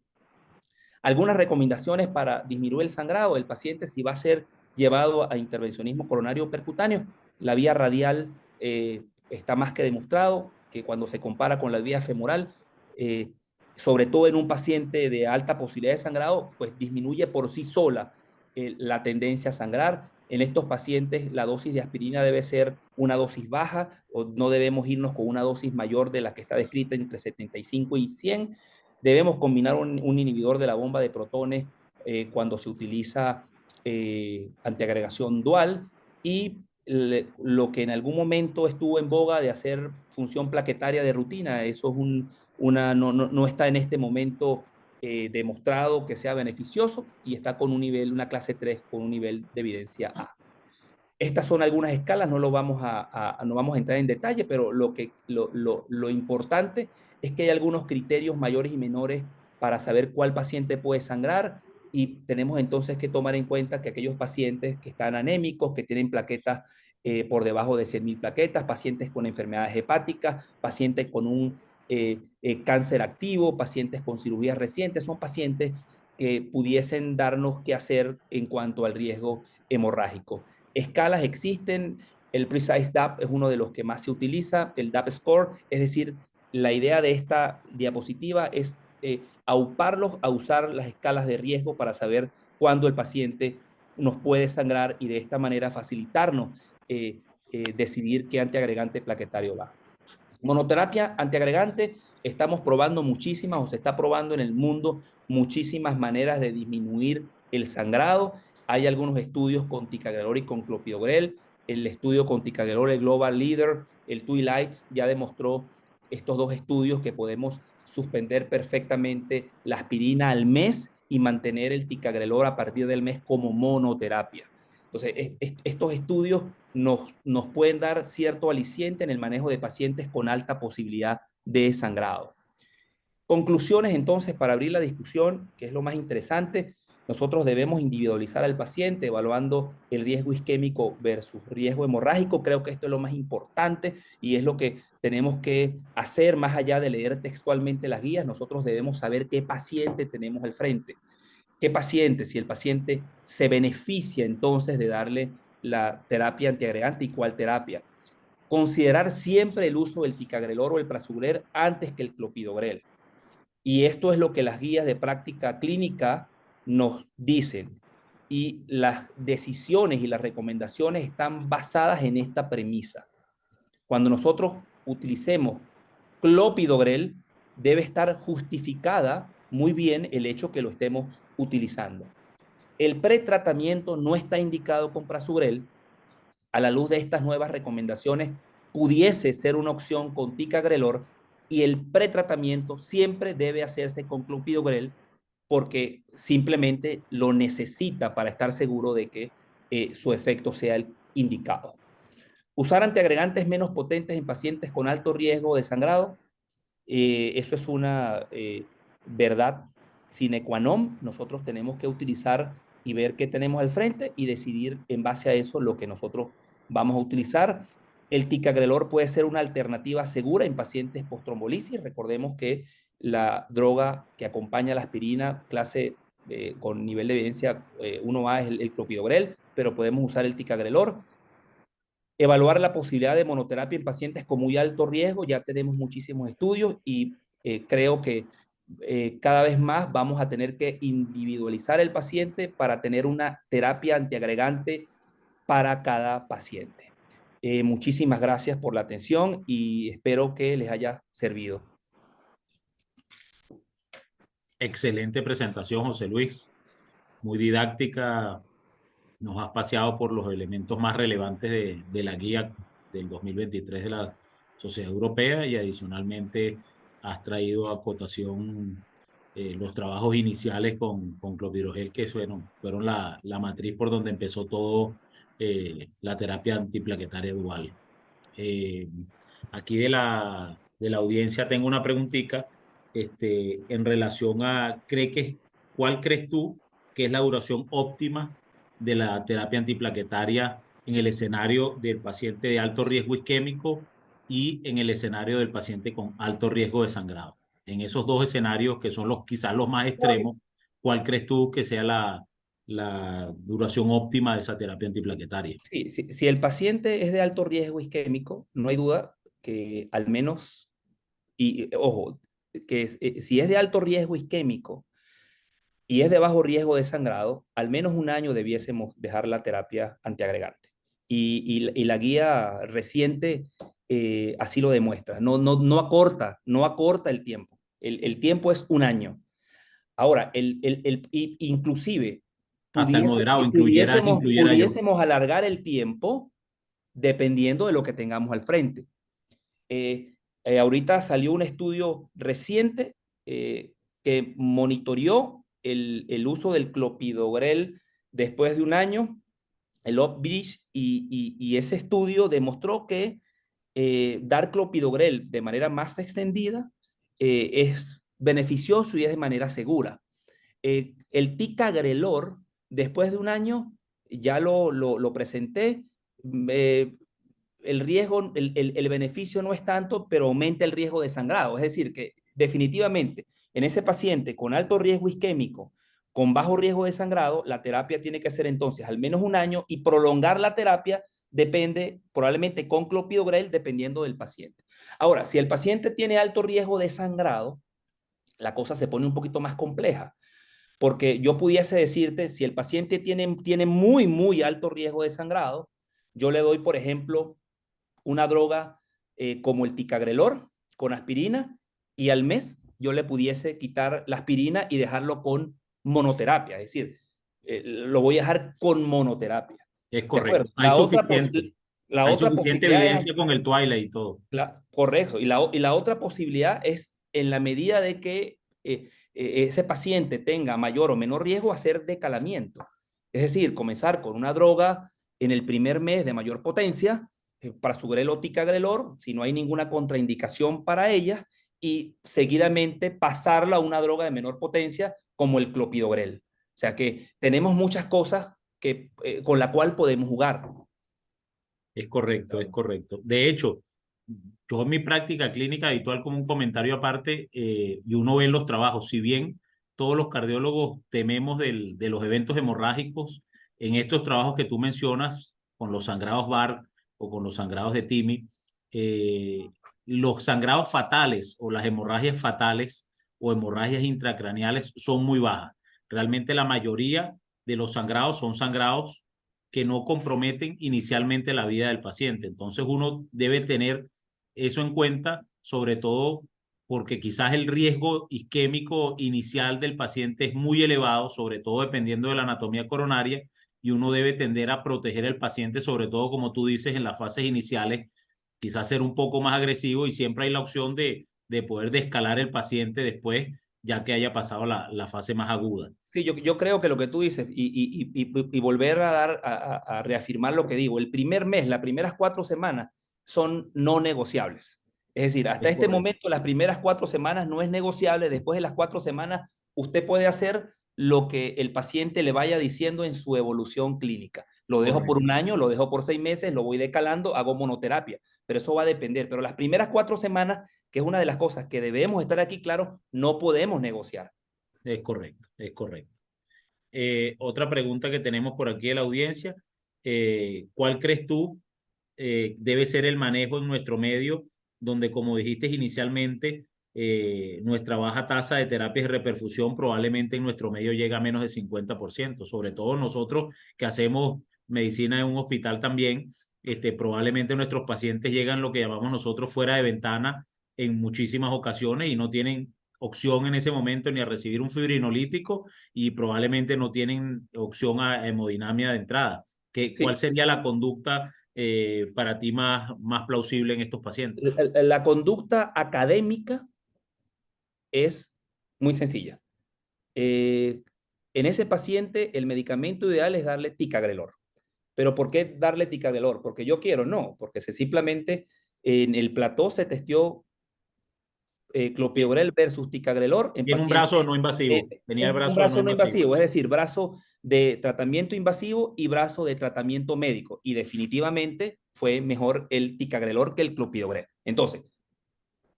Algunas recomendaciones para disminuir el sangrado del paciente si va a ser llevado a intervencionismo coronario percutáneo. La vía radial está más que demostrado que cuando se compara con la vía femoral, sobre todo en un paciente de alta posibilidad de sangrado, pues disminuye por sí sola la tendencia a sangrar. En estos pacientes la dosis de aspirina debe ser una dosis baja, o no debemos irnos con una dosis mayor de la que está descrita entre 75 y 100. Debemos combinar un inhibidor de la bomba de protones cuando se utiliza antiagregación dual, y lo que en algún momento estuvo en boga de hacer función plaquetaria de rutina, eso es no está en este momento demostrado que sea beneficioso, y está con un nivel, una clase 3 con un nivel de evidencia A. Estas son algunas escalas, no vamos a entrar en detalle, pero lo importante es que hay algunos criterios mayores y menores para saber cuál paciente puede sangrar, y tenemos entonces que tomar en cuenta que aquellos pacientes que están anémicos, que tienen plaquetas por debajo de 100.000 plaquetas, pacientes con enfermedades hepáticas, pacientes con un cáncer activo, pacientes con cirugías recientes, son pacientes que pudiesen darnos qué hacer en cuanto al riesgo hemorrágico. Escalas existen, el Precise DAP es uno de los que más se utiliza, el DAP Score, es decir, la idea de esta diapositiva es auparlos a usar las escalas de riesgo para saber cuándo el paciente nos puede sangrar, y de esta manera facilitarnos decidir qué antiagregante plaquetario va. Monoterapia antiagregante, estamos probando muchísimas, o se está probando en el mundo muchísimas maneras de disminuir el sangrado. Hay algunos estudios con ticagrelor y con clopidogrel. El estudio con ticagrelor, el Global Leader, el Twilight, ya demostró estos dos estudios que podemos suspender perfectamente la aspirina al mes y mantener el ticagrelor a partir del mes como monoterapia. Entonces, estos estudios nos pueden dar cierto aliciente en el manejo de pacientes con alta posibilidad de sangrado. Conclusiones, entonces, para abrir la discusión, que es lo más interesante. Nosotros debemos individualizar al paciente evaluando el riesgo isquémico versus riesgo hemorrágico. Creo que esto es lo más importante y es lo que tenemos que hacer más allá de leer textualmente las guías. Nosotros debemos saber qué paciente tenemos al frente. ¿Qué paciente? Si el paciente se beneficia entonces de darle la terapia antiagregante, y cuál terapia. Considerar siempre el uso del ticagrelor o el prasugrel antes que el clopidogrel. Y esto es lo que las guías de práctica clínica nos dicen. Y las decisiones y las recomendaciones están basadas en esta premisa. Cuando nosotros utilicemos clopidogrel, debe estar justificada muy bien el hecho que lo estemos utilizando. El pretratamiento no está indicado con prasugrel. A la luz de estas nuevas recomendaciones, pudiese ser una opción con ticagrelor, y el pretratamiento siempre debe hacerse con clopidogrel porque simplemente lo necesita para estar seguro de que su efecto sea el indicado. Usar antiagregantes menos potentes en pacientes con alto riesgo de sangrado, eso es una verdad sine qua non. Nosotros tenemos que utilizar y ver qué tenemos al frente y decidir en base a eso lo que nosotros vamos a utilizar. El ticagrelor puede ser una alternativa segura en pacientes post-trombolisis. Recordemos que la droga que acompaña a la aspirina clase con nivel de evidencia 1A es el clopidogrel, pero podemos usar el ticagrelor. Evaluar la posibilidad de monoterapia en pacientes con muy alto riesgo, ya tenemos muchísimos estudios y creo que cada vez más vamos a tener que individualizar el paciente para tener una terapia antiagregante para cada paciente. Muchísimas gracias por la atención y espero que les haya servido. Excelente presentación, José Luis. Muy didáctica. Nos has paseado por los elementos más relevantes de la guía del 2023 de la Sociedad Europea, y adicionalmente has traído a cotación los trabajos iniciales con clopidogrel, que fueron la matriz por donde empezó todo la terapia antiplaquetaria dual. Aquí de la audiencia tengo una preguntita en relación a, ¿cuál crees tú que es la duración óptima de la terapia antiplaquetaria en el escenario del paciente de alto riesgo isquémico y en el escenario del paciente con alto riesgo de sangrado? En esos dos escenarios, que son quizás los más extremos, ¿cuál crees tú que sea la duración óptima de esa terapia antiplaquetaria? Sí, si el paciente es de alto riesgo isquémico, no hay duda que al menos, y ojo, que si es de alto riesgo isquémico y es de bajo riesgo de sangrado, al menos un año debiésemos dejar la terapia antiagregante. Y la guía reciente así lo demuestra. No acorta el tiempo. El tiempo es un año. Ahora, inclusive Hasta el moderado, incluyera yo. pudiésemos alargar el tiempo dependiendo de lo que tengamos al frente. Ahorita salió un estudio reciente que monitoreó el uso del clopidogrel después de un año, el OPBRIDGE, y ese estudio demostró que dar clopidogrel de manera más extendida es beneficioso y es de manera segura. El ticagrelor, después de un año, ya lo presenté, el riesgo, el beneficio no es tanto, pero aumenta el riesgo de sangrado. Es decir, que definitivamente en ese paciente con alto riesgo isquémico, con bajo riesgo de sangrado, la terapia tiene que ser entonces al menos un año, y prolongar la terapia depende, probablemente con clopidogrel, dependiendo del paciente. Ahora, si el paciente tiene alto riesgo de sangrado, la cosa se pone un poquito más compleja, porque yo pudiese decirte, si el paciente tiene muy, muy alto riesgo de sangrado, yo le doy, por ejemplo, una droga como el ticagrelor con aspirina, y al mes yo le pudiese quitar la aspirina y dejarlo con monoterapia, es decir, lo voy a dejar con monoterapia. Es ¿De acuerdo? correcto. La Hay otra suficiente posibilidad evidencia es, con el Twilight y todo. correcto, y la otra posibilidad es, en la medida de que ese paciente tenga mayor o menor riesgo, hacer decalamiento. Es decir, comenzar con una droga en el primer mes de mayor potencia, prasugrel o ticagrelor, si no hay ninguna contraindicación para ella, y seguidamente pasarla a una droga de menor potencia como el clopidogrel. O sea que tenemos muchas cosas con la cual podemos jugar. Es correcto, es correcto. De hecho, yo en mi práctica clínica habitual, como un comentario aparte, y uno ve en los trabajos, si bien todos los cardiólogos tememos de los eventos hemorrágicos, en estos trabajos que tú mencionas, con los sangrados VAR o con los sangrados de TIMI, los sangrados fatales o las hemorragias fatales o hemorragias intracraneales son muy bajas. Realmente la mayoría de los sangrados son sangrados que no comprometen inicialmente la vida del paciente. Entonces uno debe tener eso en cuenta, sobre todo porque quizás el riesgo isquémico inicial del paciente es muy elevado, sobre todo dependiendo de la anatomía coronaria, y uno debe tender a proteger al paciente, sobre todo como tú dices, en las fases iniciales, quizás ser un poco más agresivo, y siempre hay la opción de poder descalar el paciente después, ya que haya pasado la fase más aguda. Sí, yo creo que lo que tú dices, y volver a reafirmar lo que digo, el primer mes, las primeras 4 semanas son no negociables. Es decir, hasta Es este correcto. momento, las primeras 4 semanas no es negociable. Después de las 4 semanas, usted puede hacer lo que el paciente le vaya diciendo en su evolución clínica. Lo dejo por Correcto. un año, lo dejo por 6 meses, lo voy decalando, hago monoterapia. Pero eso va a depender. Pero las primeras 4 semanas, que es una de las cosas que debemos estar aquí claro, no podemos negociar. Es correcto, es correcto. Otra pregunta que tenemos por aquí de la audiencia, ¿cuál crees tú debe ser el manejo en nuestro medio, donde, como dijiste inicialmente, nuestra baja tasa de terapias de reperfusión probablemente en nuestro medio llega a menos de 50%, sobre todo nosotros que hacemos medicina en un hospital también, probablemente nuestros pacientes llegan lo que llamamos nosotros fuera de ventana en muchísimas ocasiones y no tienen opción en ese momento ni a recibir un fibrinolítico, y probablemente no tienen opción a hemodinamia de entrada. ¿Cuál Sí, sería la conducta para ti más plausible en estos pacientes? la conducta académica es muy sencilla. En ese paciente, el medicamento ideal es darle ticagrelor. ¿Pero por qué darle ticagrelor? ¿Porque yo quiero? No, porque simplemente en el plató se testeó clopidogrel versus ticagrelor en Tiene un pacientes, brazo no invasivo. Tenía el un brazo no brazo no invasivo. invasivo, es decir, brazo de tratamiento invasivo y brazo de tratamiento médico. Y definitivamente fue mejor el ticagrelor que el clopidogrel. Entonces,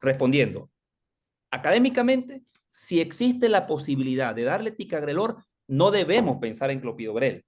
respondiendo, académicamente, si existe la posibilidad de darle ticagrelor, no debemos pensar en clopidogrel.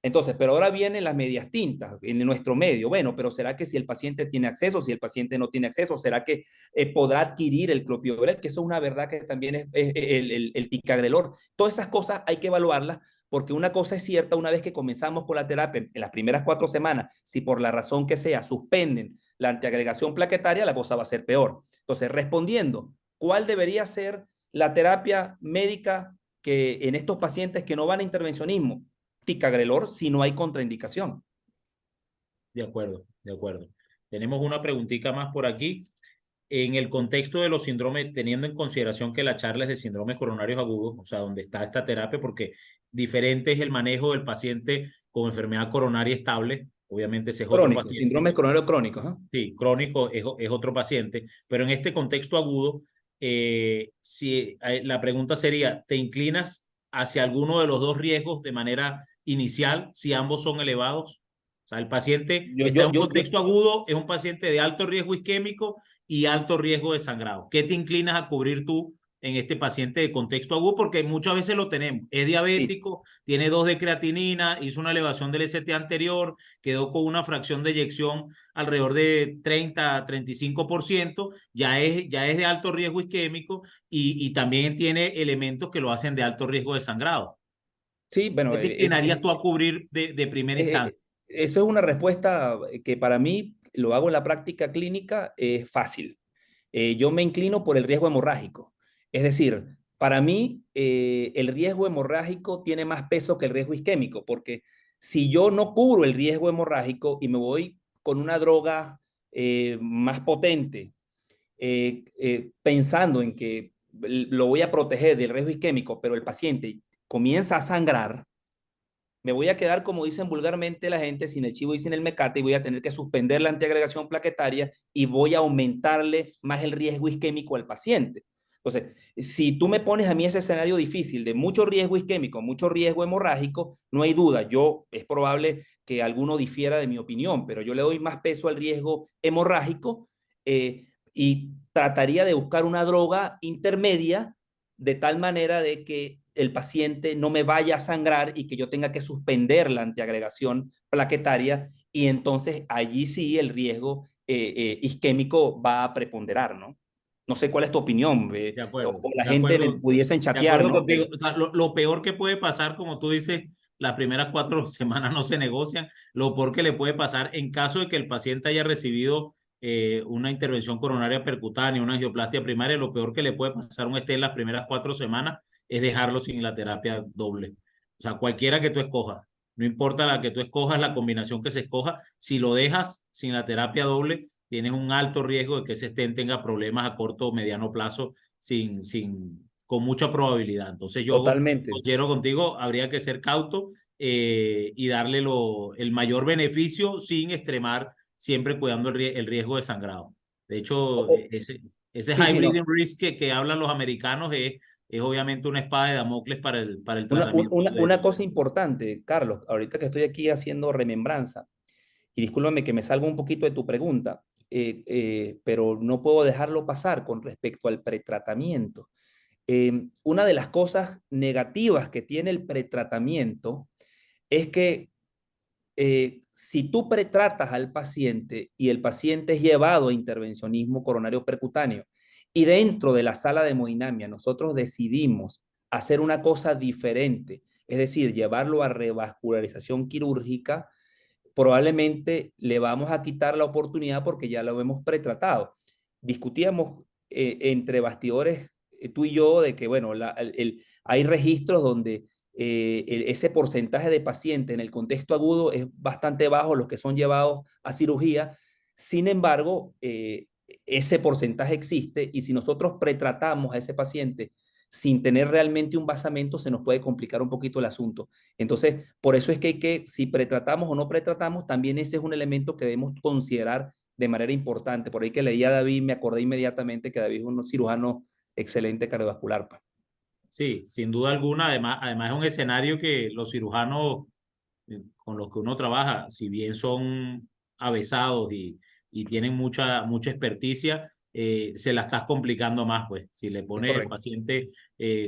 Entonces, pero ahora vienen las medias tintas en nuestro medio. Bueno, pero ¿será que si el paciente tiene acceso, si el paciente no tiene acceso, será que podrá adquirir el clopidogrel? Que eso es una verdad que también es el ticagrelor. Todas esas cosas hay que evaluarlas porque una cosa es cierta, una vez que comenzamos con la terapia, en las primeras 4 semanas, si por la razón que sea suspenden la antiagregación plaquetaria, la cosa va a ser peor. Entonces, respondiendo, ¿cuál debería ser la terapia médica que en estos pacientes que no van a intervencionismo? Ticagrelor si no hay contraindicación. De acuerdo, de acuerdo. Tenemos una preguntita más por aquí. En el contexto de los síndromes, teniendo en consideración que la charla es de síndromes coronarios agudos, o sea, donde está esta terapia, porque diferente es el manejo del paciente con enfermedad coronaria estable, obviamente ese es otro Crónico, paciente. síndromes coronarios crónicos. ¿Eh? Sí, crónico es otro paciente, pero en este contexto agudo, la pregunta sería, ¿te inclinas hacia alguno de los dos riesgos de manera inicial si ambos son elevados? O sea, el paciente que está en un contexto agudo es un paciente de alto riesgo isquémico y alto riesgo de sangrado. ¿Qué te inclinas a cubrir tú en este paciente de contexto agudo? Porque muchas veces lo tenemos. Es diabético, sí, tiene 2 de creatinina, hizo una elevación del ST anterior, quedó con una fracción de eyección alrededor de 30-35%, ya es de alto riesgo isquémico y también tiene elementos que lo hacen de alto riesgo de sangrado. Sí, bueno. ¿Qué te inclinarías tú a cubrir de primera instancia? Eso es una respuesta que para mí, lo hago en la práctica clínica, es fácil. Yo me inclino por el riesgo hemorrágico. Es decir, para mí el riesgo hemorrágico tiene más peso que el riesgo isquémico, porque si yo no cubro el riesgo hemorrágico y me voy con una droga más potente, pensando en que lo voy a proteger del riesgo isquémico, pero el paciente comienza a sangrar, me voy a quedar, como dicen vulgarmente la gente, sin el chivo y sin el mecate, y voy a tener que suspender la antiagregación plaquetaria y voy a aumentarle más el riesgo isquémico al paciente. Entonces, si tú me pones a mí ese escenario difícil de mucho riesgo isquémico, mucho riesgo hemorrágico, no hay duda, es probable que alguno difiera de mi opinión, pero yo le doy más peso al riesgo hemorrágico y trataría de buscar una droga intermedia de tal manera de que el paciente no me vaya a sangrar y que yo tenga que suspender la antiagregación plaquetaria y entonces allí sí el riesgo isquémico va a preponderar, ¿no? No sé cuál es tu opinión, De acuerdo, o la de gente acuerdo, pudiesen de chatear, acuerdo ¿no? contigo. O sea, lo peor que puede pasar, como tú dices, las primeras 4 semanas no se negocian. Lo peor que le puede pasar en caso de que el paciente haya recibido una intervención coronaria percutánea, una angioplastia primaria, lo peor que le puede pasar a un en las primeras 4 semanas es dejarlo sin la terapia doble. O sea, cualquiera que tú escojas, no importa la que tú escojas, la combinación que se escoja, si lo dejas sin la terapia doble, tienes un alto riesgo de que ese stent tenga problemas a corto o mediano plazo con mucha probabilidad. Entonces yo Totalmente. considero contigo, habría que ser cauto y darle el mayor beneficio sin extremar, siempre cuidando el riesgo de sangrado. De hecho, ese Sí, high sí, bleeding no. risk que hablan los americanos es obviamente una espada de Damocles para el tratamiento. Una cosa importante, Carlos, ahorita que estoy aquí haciendo remembranza, y discúlpame que me salga un poquito de tu pregunta, pero no puedo dejarlo pasar con respecto al pretratamiento. Una de las cosas negativas que tiene el pretratamiento es que si tú pretratas al paciente y el paciente es llevado a intervencionismo coronario percutáneo y dentro de la sala de hemodinamia nosotros decidimos hacer una cosa diferente, es decir, llevarlo a revascularización quirúrgica, probablemente le vamos a quitar la oportunidad porque ya lo hemos pretratado. Discutíamos entre bastidores tú y yo de que, bueno, hay registros donde ese porcentaje de pacientes en el contexto agudo es bastante bajo, los que son llevados a cirugía. Sin embargo, ese porcentaje existe y si nosotros pretratamos a ese paciente sin tener realmente un basamento, se nos puede complicar un poquito el asunto. Entonces, por eso es que si pretratamos o no pretratamos, también ese es un elemento que debemos considerar de manera importante. Por ahí que leía a David, me acordé inmediatamente que David es un cirujano excelente cardiovascular. Sí, sin duda alguna. Además es un escenario que los cirujanos con los que uno trabaja, si bien son avesados y tienen mucha experticia, se la estás complicando más, pues. Si le pones al paciente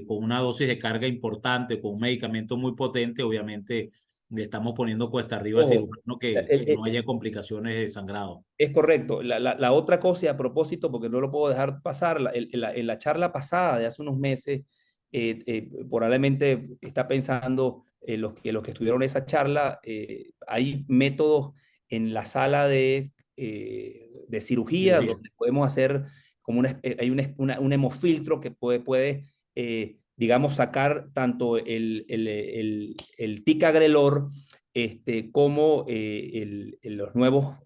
con una dosis de carga importante, con un medicamento muy potente, obviamente le estamos poniendo cuesta arriba al cirujano que no haya complicaciones de sangrado. Es correcto. La otra cosa, y a propósito, porque no lo puedo dejar pasar, en la charla pasada de hace unos meses, probablemente está pensando los que estuvieron esa charla, hay métodos en la sala de cirugía donde podemos hacer como hay un hemofiltro que puede digamos, sacar tanto el ticagrelor como los nuevos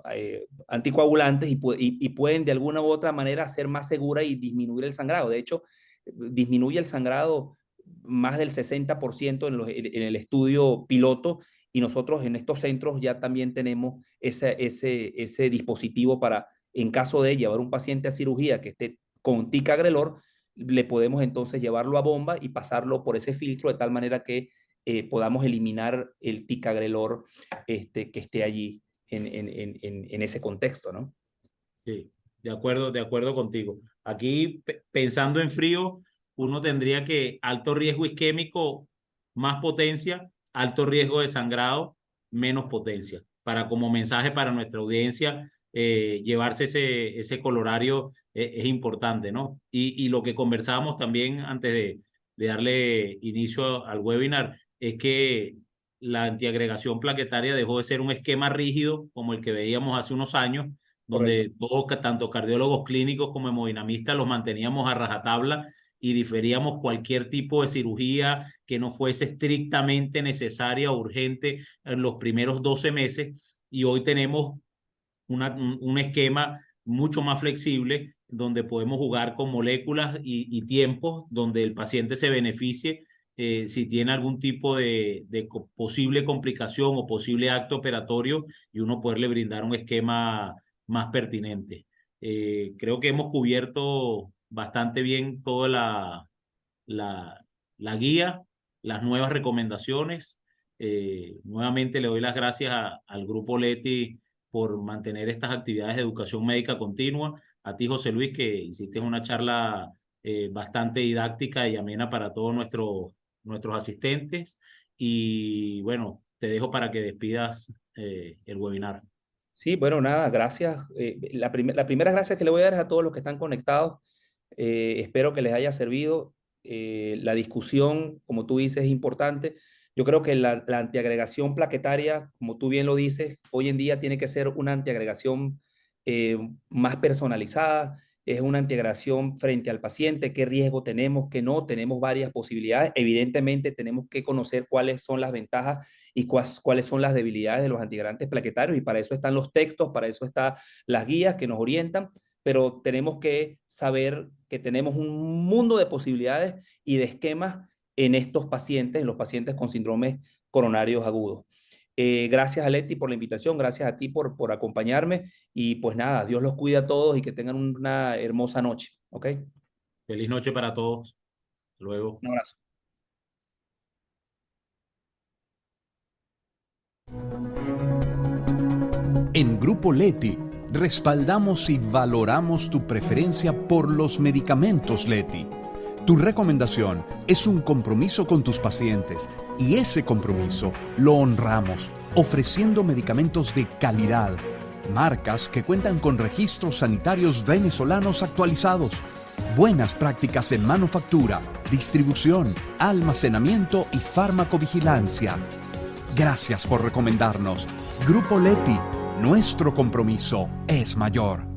anticoagulantes y pueden de alguna u otra manera ser más segura y disminuir el sangrado. De hecho, disminuye el sangrado más del 60% en el estudio piloto, y nosotros en estos centros ya también tenemos ese dispositivo para, en caso de llevar un paciente a cirugía que esté con ticagrelor, le podemos entonces llevarlo a bomba y pasarlo por ese filtro de tal manera que podamos eliminar el ticagrelor que esté allí en ese contexto, ¿no? Sí, de acuerdo contigo. Aquí, pensando en frío, uno tendría que alto riesgo isquémico, más potencia, alto riesgo de sangrado, menos potencia. Para como mensaje para nuestra audiencia, llevarse ese colorario es importante, ¿no? Y lo que conversábamos también antes de darle inicio al webinar es que la antiagregación plaquetaria dejó de ser un esquema rígido como el que veíamos hace unos años, donde todos, tanto cardiólogos clínicos como hemodinamistas, los manteníamos a rajatabla y diferíamos cualquier tipo de cirugía que no fuese estrictamente necesaria o urgente en los primeros 12 meses. Y hoy tenemos un esquema mucho más flexible donde podemos jugar con moléculas y tiempos donde el paciente se beneficie si tiene algún tipo de posible complicación o posible acto operatorio, y uno poderle brindar un esquema más pertinente. Creo que hemos cubierto bastante bien toda la guía, las nuevas recomendaciones. Nuevamente le doy las gracias al Grupo Leti por mantener estas actividades de educación médica continua. A ti, José Luis, que hiciste una charla bastante didáctica y amena para todos nuestros asistentes. Y bueno, te dejo para que despidas el webinar. Sí, bueno, nada, gracias. La primera gracia que le voy a dar es a todos los que están conectados. Espero que les haya servido. La discusión, como tú dices, es importante. Yo creo que la antiagregación plaquetaria, como tú bien lo dices, hoy en día tiene que ser una antiagregación más personalizada. Es una antiagregación frente al paciente, qué riesgo tenemos, qué no, tenemos varias posibilidades. Evidentemente tenemos que conocer cuáles son las ventajas y cuáles son las debilidades de los antiagregantes plaquetarios, y para eso están los textos, para eso están las guías que nos orientan, pero tenemos que saber que tenemos un mundo de posibilidades y de esquemas en estos pacientes, en los pacientes con síndromes coronarios agudos. Gracias a Leti por la invitación, gracias a ti por acompañarme, y pues nada, Dios los cuida a todos y que tengan una hermosa noche, ¿ok? Feliz noche para todos. Hasta luego. Un abrazo. En Grupo Leti, respaldamos y valoramos tu preferencia por los medicamentos Leti. Tu recomendación es un compromiso con tus pacientes, y ese compromiso lo honramos ofreciendo medicamentos de calidad, marcas que cuentan con registros sanitarios venezolanos actualizados, buenas prácticas en manufactura, distribución, almacenamiento y farmacovigilancia. Gracias por recomendarnos. Grupo Leti, nuestro compromiso es mayor.